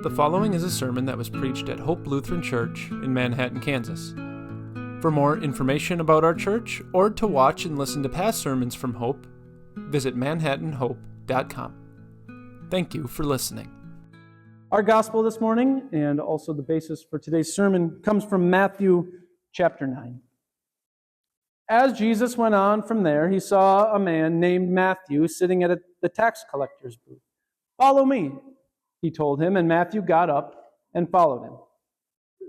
The following is a sermon that was preached at Hope Lutheran Church in Manhattan, Kansas. For more information about our church or to watch and listen to past sermons from Hope, visit manhattanhope.com. Thank you for listening. Our gospel this morning, and also the basis for today's sermon, comes from Matthew chapter 9. As Jesus went on from there, he saw a man named Matthew sitting at the tax collector's booth. "Follow me," he told him, and Matthew got up and followed him.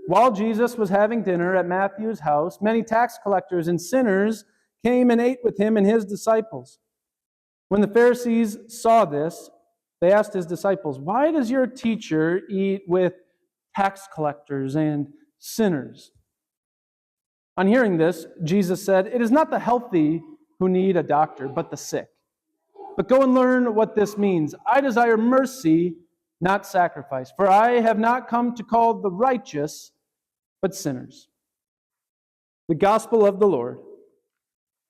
While Jesus was having dinner at Matthew's house, many tax collectors and sinners came and ate with him and his disciples. When the Pharisees saw this, they asked his disciples, "Why does your teacher eat with tax collectors and sinners?" On hearing this, Jesus said, "It is not the healthy who need a doctor, but the sick. But go and learn what this means. I desire mercy, not sacrifice. For I have not come to call the righteous, but sinners." The gospel of the Lord.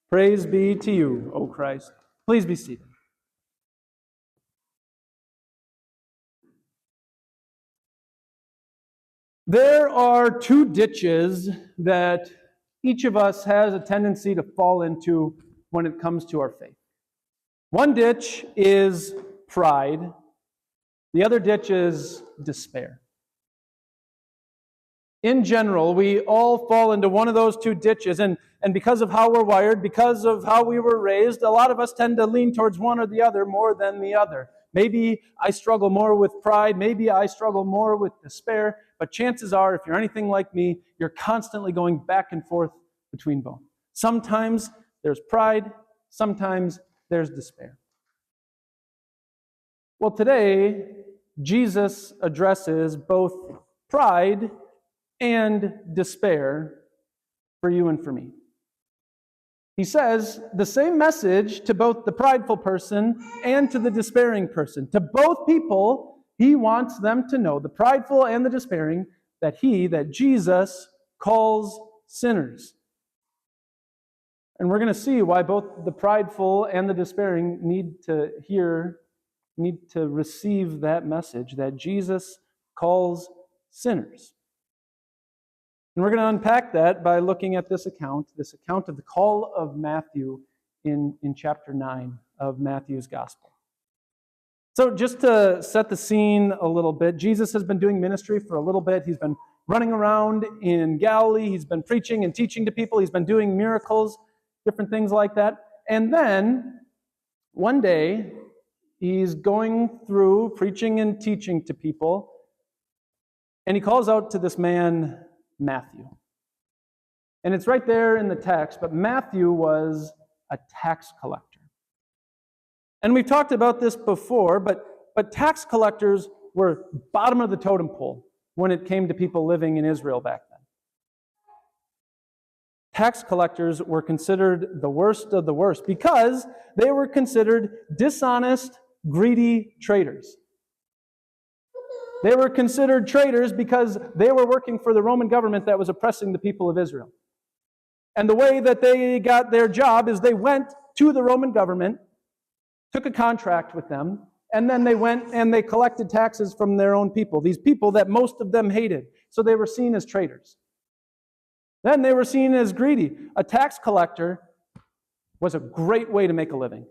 Praise be to you, O Christ. Please be seated. There are two ditches that each of us has a tendency to fall into when it comes to our faith. One ditch is pride. The other ditch is despair. In general, we all fall into one of those two ditches, and because of how we're wired, because of how we were raised, a lot of us tend to lean towards one or the other more than the other. Maybe I struggle more with pride, maybe I struggle more with despair, but chances are, if you're anything like me, you're constantly going back and forth between both. Sometimes there's pride, sometimes there's despair. Well, today, Jesus addresses both pride and despair for you and for me. He says the same message to both the prideful person and to the despairing person. To both people, he wants them to know, the prideful and the despairing, that Jesus calls sinners. And we're going to see why both the prideful and the despairing need to receive that message, that Jesus calls sinners. And we're going to unpack that by looking at this account of the call of Matthew in chapter 9 of Matthew's Gospel. So just to set the scene a little bit, Jesus has been doing ministry for a little bit. He's been running around in Galilee. He's been preaching and teaching to people. He's been doing miracles, different things like that. And then one day, he's going through preaching and teaching to people, and he calls out to this man, Matthew. And it's right there in the text, but Matthew was a tax collector. And we've talked about this before, but tax collectors were bottom of the totem pole when it came to people living in Israel back then. Tax collectors were considered the worst of the worst because they were considered dishonest, greedy traitors. They were considered traitors because they were working for the Roman government that was oppressing the people of Israel. And the way that they got their job is they went to the Roman government, took a contract with them, and then they went and they collected taxes from their own people, these people that most of them hated. So they were seen as traitors. Then they were seen as greedy. A tax collector was a great way to make a living.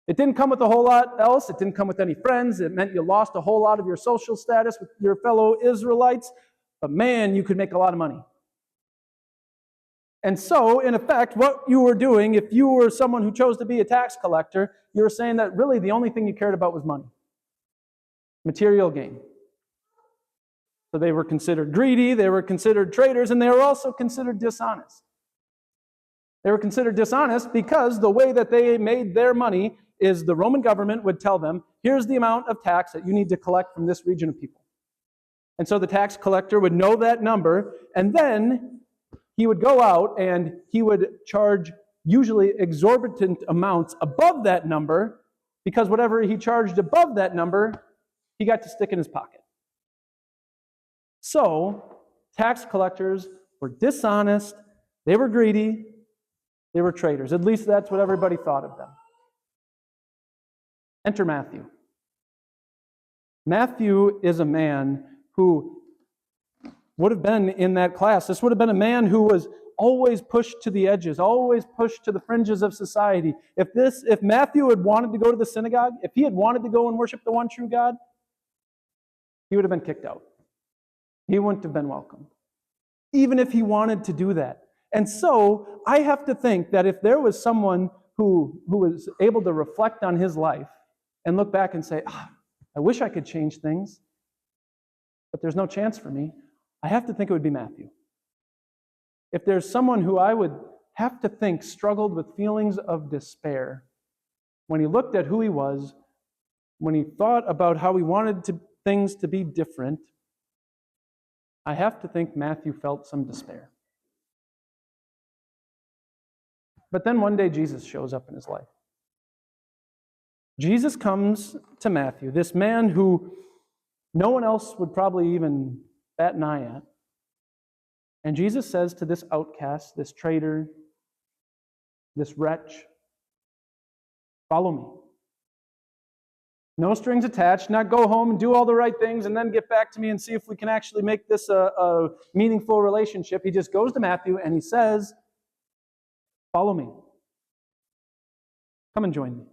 It didn't come with a whole lot else. It didn't come with any friends. It meant you lost a whole lot of your social status with your fellow Israelites. But man, you could make a lot of money. And so, in effect, what you were doing, if you were someone who chose to be a tax collector, you were saying that really the only thing you cared about was money. Material gain. So they were considered greedy, they were considered traitors, and they were also considered dishonest. They were considered dishonest because the way that they made their money is the Roman government would tell them, here's the amount of tax that you need to collect from this region of people. And so the tax collector would know that number, and then he would go out and he would charge usually exorbitant amounts above that number, because whatever he charged above that number, he got to stick in his pocket. So, tax collectors were dishonest, they were greedy, they were traitors. At least that's what everybody thought of them. Enter Matthew. Matthew is a man who would have been in that class. This would have been a man who was always pushed to the edges, always pushed to the fringes of society. If Matthew had wanted to go to the synagogue, if he had wanted to go and worship the one true God, he would have been kicked out. He wouldn't have been welcomed, even if he wanted to do that. And so I have to think that if there was someone who was able to reflect on his life and look back and say, I wish I could change things, but there's no chance for me, I have to think it would be Matthew. If there's someone who I would have to think struggled with feelings of despair when he looked at who he was, when he thought about how he wanted things to be different, I have to think Matthew felt some despair. But then one day Jesus shows up in his life. Jesus comes to Matthew, this man who no one else would probably even bat an eye at. And Jesus says to this outcast, this traitor, this wretch, follow me. No strings attached, not go home and do all the right things and then get back to me and see if we can actually make this a meaningful relationship. He just goes to Matthew and he says, follow me. Come and join me.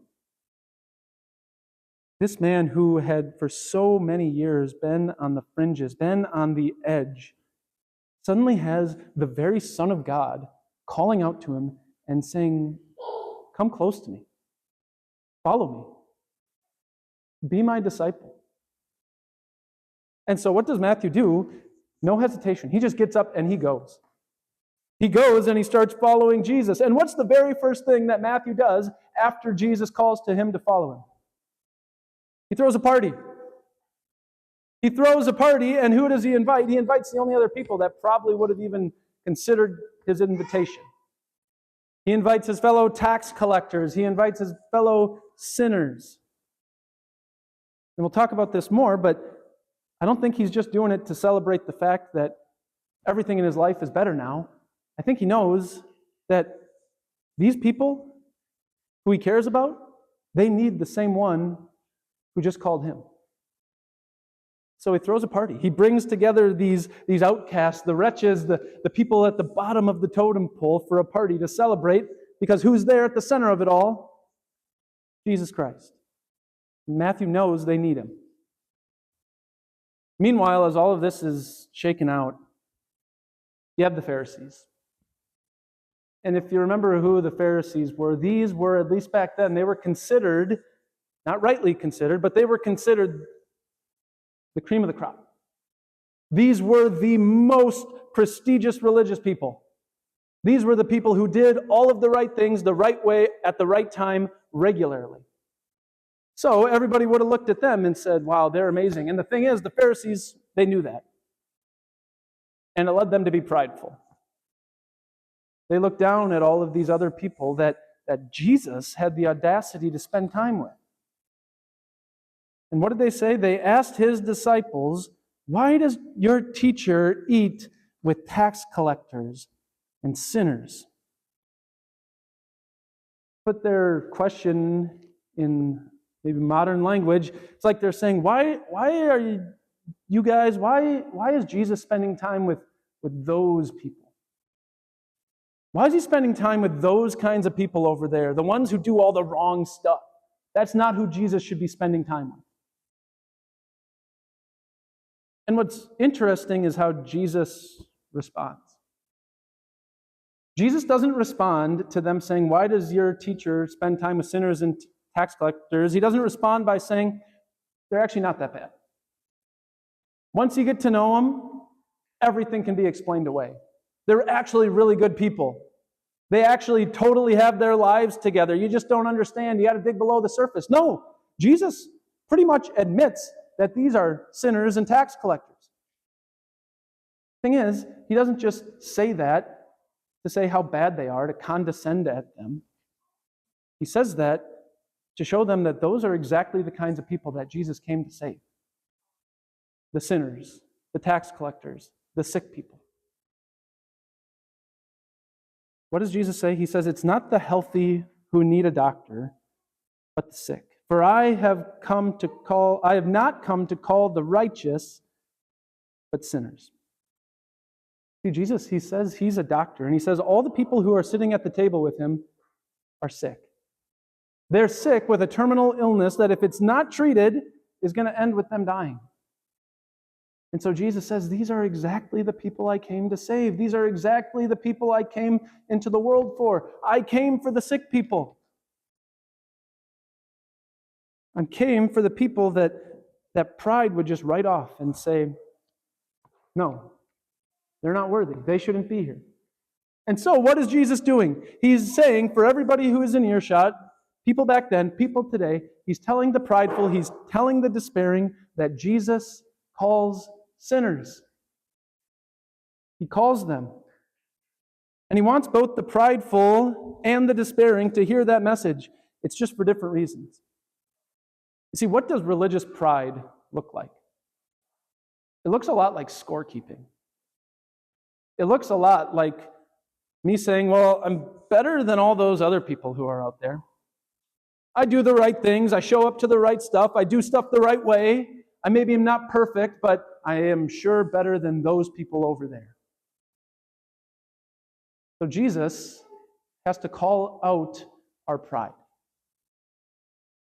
This man who had for so many years been on the fringes, been on the edge, suddenly has the very Son of God calling out to him and saying, come close to me. Follow me. Be my disciple. And so what does Matthew do? No hesitation. He just gets up and he goes. He goes and he starts following Jesus. And what's the very first thing that Matthew does after Jesus calls to him to follow him? He throws a party. He throws a party, and who does he invite? He invites the only other people that probably would have even considered his invitation. He invites his fellow tax collectors. He invites his fellow sinners. And we'll talk about this more, but I don't think he's just doing it to celebrate the fact that everything in his life is better now. I think he knows that these people who he cares about, they need the same one who just called him. So he throws a party. He brings together these outcasts, the wretches, the people at the bottom of the totem pole for a party to celebrate, because who's there at the center of it all? Jesus Christ. And Matthew knows they need him. Meanwhile, as all of this is shaken out, you have the Pharisees. And if you remember who the Pharisees were, these were, at least back then, they were considered, not rightly considered, but they were considered the cream of the crop. These were the most prestigious religious people. These were the people who did all of the right things the right way at the right time regularly. So everybody would have looked at them and said, wow, they're amazing. And the thing is, the Pharisees, they knew that. And it led them to be prideful. They looked down at all of these other people that Jesus had the audacity to spend time with. And what did they say? They asked his disciples, why does your teacher eat with tax collectors and sinners? Put their question in maybe modern language. It's like they're saying, why are you guys, why is Jesus spending time with those people? Why is he spending time with those kinds of people over there, the ones who do all the wrong stuff? That's not who Jesus should be spending time with. And what's interesting is how Jesus responds. Jesus doesn't respond to them saying, why does your teacher spend time with sinners and tax collectors? He doesn't respond by saying, they're actually not that bad. Once you get to know them, everything can be explained away. They're actually really good people. They actually totally have their lives together. You just don't understand. You got to dig below the surface. No, Jesus pretty much admits that these are sinners and tax collectors. Thing is, he doesn't just say that to say how bad they are, to condescend at them. He says that to show them that those are exactly the kinds of people that Jesus came to save. The sinners, the tax collectors, the sick people. What does Jesus say? He says, it's not the healthy who need a doctor, but the sick. For I have not come to call the righteous, but sinners. See, Jesus, he says he's a doctor, and he says all the people who are sitting at the table with him are sick. They're sick with a terminal illness that, if it's not treated, is going to end with them dying. And so Jesus says, these are exactly the people I came to save. These are exactly the people I came into the world for. I came for the sick people. I came for the people that pride would just write off and say, no, they're not worthy. They shouldn't be here. And so what is Jesus doing? He's saying, for everybody who is in earshot, people back then, people today, he's telling the prideful, he's telling the despairing that Jesus calls sinners. He calls them. And he wants both the prideful and the despairing to hear that message. It's just for different reasons. You see, what does religious pride look like? It looks a lot like scorekeeping. It looks a lot like me saying, well, I'm better than all those other people who are out there. I do the right things. I show up to the right stuff. I do stuff the right way. I maybe am not perfect, but I am sure better than those people over there. So Jesus has to call out our pride.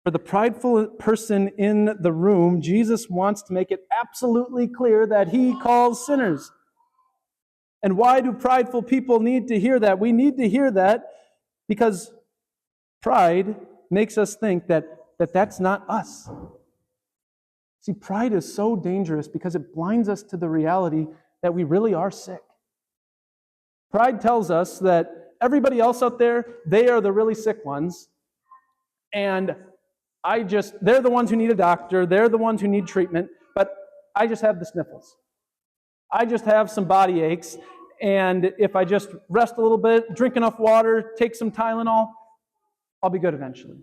For the prideful person in the room, Jesus wants to make it absolutely clear that he calls sinners. And why do prideful people need to hear that? We need to hear that because pride makes us think that that's not us. See, pride is so dangerous because it blinds us to the reality that we really are sick. Pride tells us that everybody else out there, they are the really sick ones, and they're the ones who need a doctor, they're the ones who need treatment, but I just have the sniffles. I just have some body aches, and if I just rest a little bit, drink enough water, take some Tylenol, I'll be good eventually.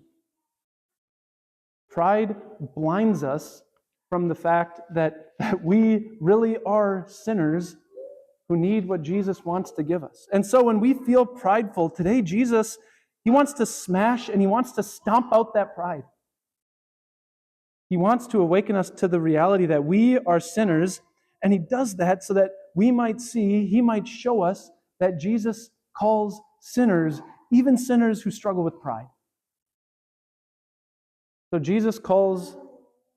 Pride blinds us from the fact that we really are sinners who need what Jesus wants to give us. And so when we feel prideful, today Jesus, he wants to smash and he wants to stomp out that pride. He wants to awaken us to the reality that we are sinners, and he does that so that we might see, he might show us that Jesus calls sinners, even sinners who struggle with pride. So Jesus calls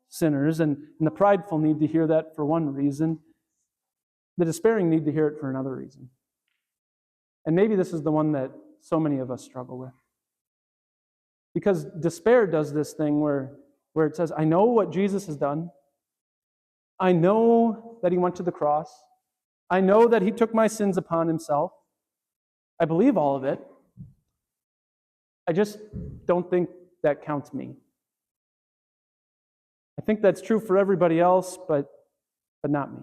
sinners, and the prideful need to hear that for one reason. The despairing need to hear it for another reason. And maybe this is the one that so many of us struggle with. Because despair does this thing where it says, I know what Jesus has done. I know that he went to the cross. I know that he took my sins upon himself. I believe all of it. I just don't think that counts me. I think that's true for everybody else, but not me.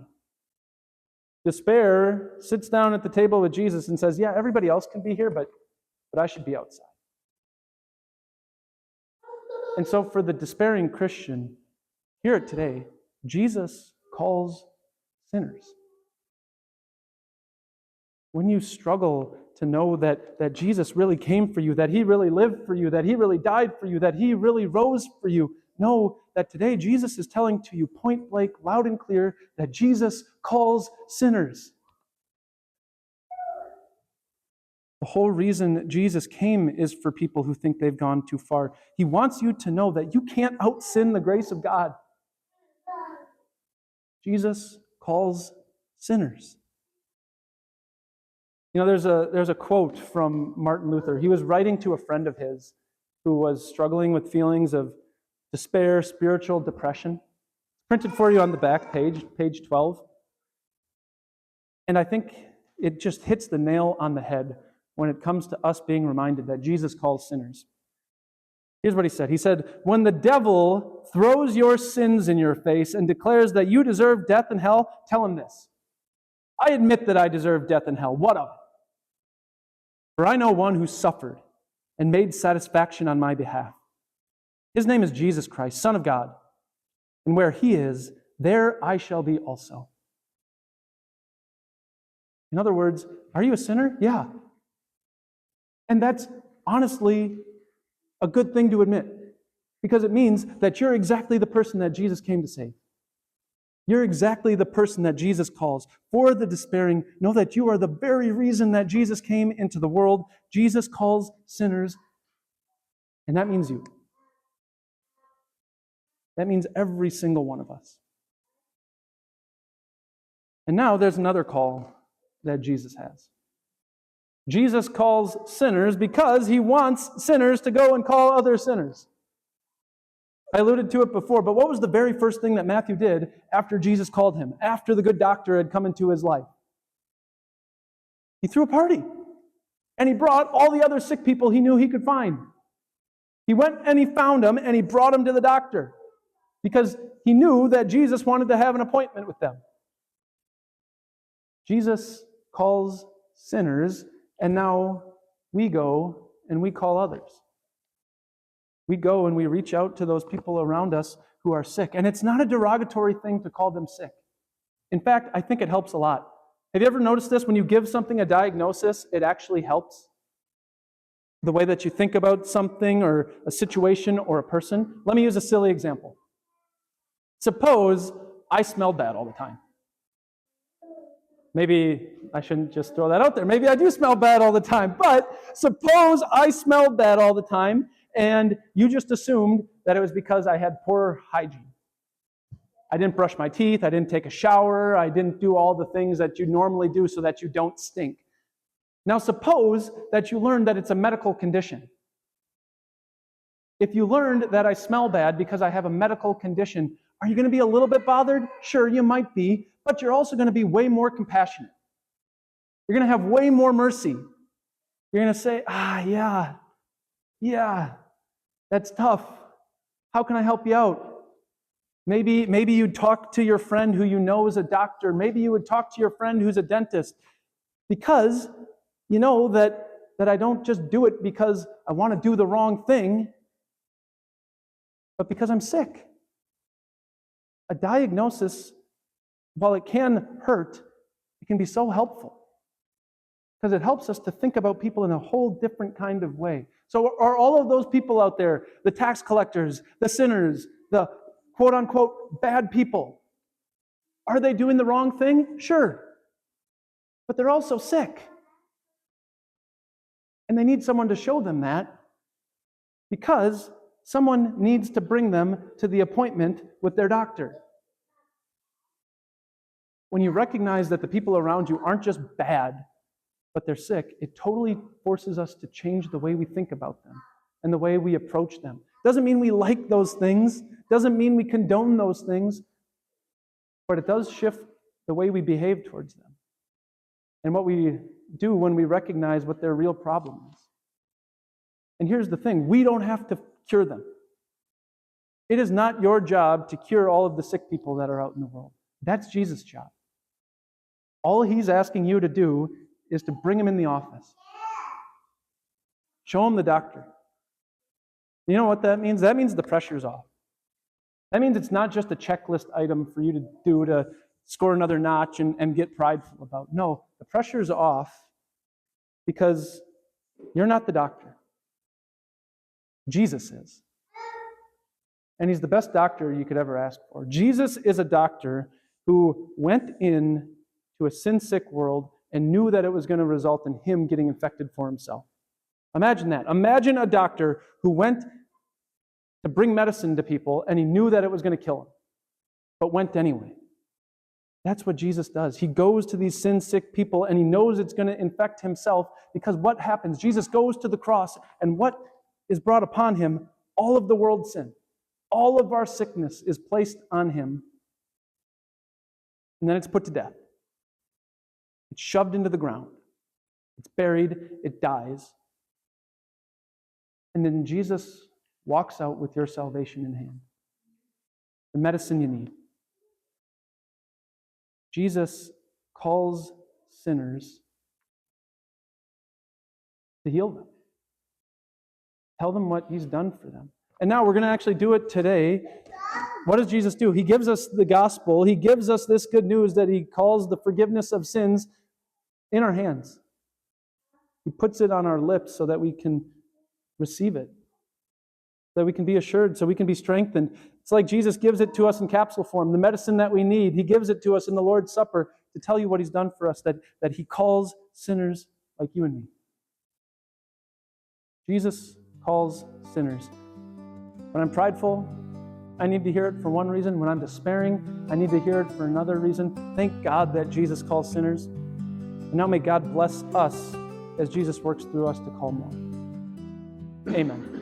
Despair sits down at the table with Jesus and says, yeah, everybody else can be here, but I should be outside. And so for the despairing Christian, hear it today, Jesus calls sinners. When you struggle to know that Jesus really came for you, that he really lived for you, that he really died for you, that he really rose for you, know that today Jesus is telling to you point blank, loud and clear, that Jesus calls sinners. The whole reason Jesus came is for people who think they've gone too far. He wants you to know that you can't out-sin the grace of God. Jesus calls sinners. You know, there's a quote from Martin Luther. He was writing to a friend of his who was struggling with feelings of despair, spiritual depression. Printed for you on the back page 12. And I think it just hits the nail on the head when it comes to us being reminded that Jesus calls sinners. Here's what he said. He said, when the devil throws your sins in your face and declares that you deserve death and hell, tell him this. I admit that I deserve death and hell. What of it? For I know one who suffered and made satisfaction on my behalf. His name is Jesus Christ, Son of God. And where he is, there I shall be also. In other words, are you a sinner? Yeah. And that's honestly a good thing to admit. Because it means that you're exactly the person that Jesus came to save. You're exactly the person that Jesus calls. For the despairing, know that you are the very reason that Jesus came into the world. Jesus calls sinners, and that means you. That means every single one of us. And now there's another call that Jesus has. Jesus calls sinners because he wants sinners to go and call other sinners. I alluded to it before, but what was the very first thing that Matthew did after Jesus called him, after the good doctor had come into his life? He threw a party. And he brought all the other sick people he knew he could find. He went and he found them and he brought them to the doctor because he knew that Jesus wanted to have an appointment with them. Jesus calls sinners, and now we go and we call others. We go and we reach out to those people around us who are sick. And it's not a derogatory thing to call them sick. In fact, I think it helps a lot. Have you ever noticed this? When you give something a diagnosis, it actually helps. The way that you think about something or a situation or a person. Let me use a silly example. Suppose I smell bad all the time. Maybe I shouldn't just throw that out there. Maybe I do smell bad all the time. But suppose I smelled bad all the time and you just assumed that it was because I had poor hygiene. I didn't brush my teeth, I didn't take a shower, I didn't do all the things that you normally do so that you don't stink. Now suppose that you learned that it's a medical condition. If you learned that I smell bad because I have a medical condition, are you going to be a little bit bothered? Sure, you might be, but you're also going to be way more compassionate. You're going to have way more mercy. You're going to say, yeah, that's tough. How can I help you out? Maybe you'd talk to your friend who you know is a doctor. Maybe you would talk to your friend who's a dentist. Because you know that I don't just do it because I want to do the wrong thing, but because I'm sick. A diagnosis, while it can hurt, it can be so helpful. Because it helps us to think about people in a whole different kind of way. So are all of those people out there, the tax collectors, the sinners, the quote-unquote bad people, are they doing the wrong thing? Sure. But they're also sick. And they need someone to show them that because someone needs to bring them to the appointment with their doctor. When you recognize that the people around you aren't just bad, but they're sick, it totally forces us to change the way we think about them and the way we approach them. Doesn't mean we like those things, doesn't mean we condone those things, but it does shift the way we behave towards them and what we do when we recognize what their real problem is. And here's the thing, we don't have to cure them. It is not your job to cure all of the sick people that are out in the world. That's Jesus' job. All he's asking you to do is to bring him in the office. Show him the doctor. You know what that means? That means the pressure's off. That means it's not just a checklist item for you to do to score another notch and get prideful about. No, the pressure's off because you're not the doctor. Jesus is. And he's the best doctor you could ever ask for. Jesus is a doctor who went in to a sin-sick world and knew that it was going to result in him getting infected for himself. Imagine that. Imagine a doctor who went to bring medicine to people and he knew that it was going to kill him, but went anyway. That's what Jesus does. He goes to these sin-sick people and he knows it's going to infect himself because what happens? Jesus goes to the cross and what is brought upon him? All of the world's sin. All of our sickness is placed on him. And then it's put to death. It's shoved into the ground. It's buried. It dies. And then Jesus walks out with your salvation in hand. The medicine you need. Jesus calls sinners to heal them. Tell them what he's done for them. And now we're going to actually do it today. What does Jesus do? He gives us the gospel. He gives us this good news that he calls the forgiveness of sins in our hands. He puts it on our lips so that we can receive it. that we can be assured, so we can be strengthened. It's like Jesus gives it to us in capsule form, the medicine that we need. He gives it to us in the Lord's Supper to tell you what He's done for us, that He calls sinners like you and me. Jesus calls sinners. When I'm prideful, I need to hear it for one reason. When I'm despairing, I need to hear it for another reason. Thank God that Jesus calls sinners. And now may God bless us as Jesus works through us to call more. Amen.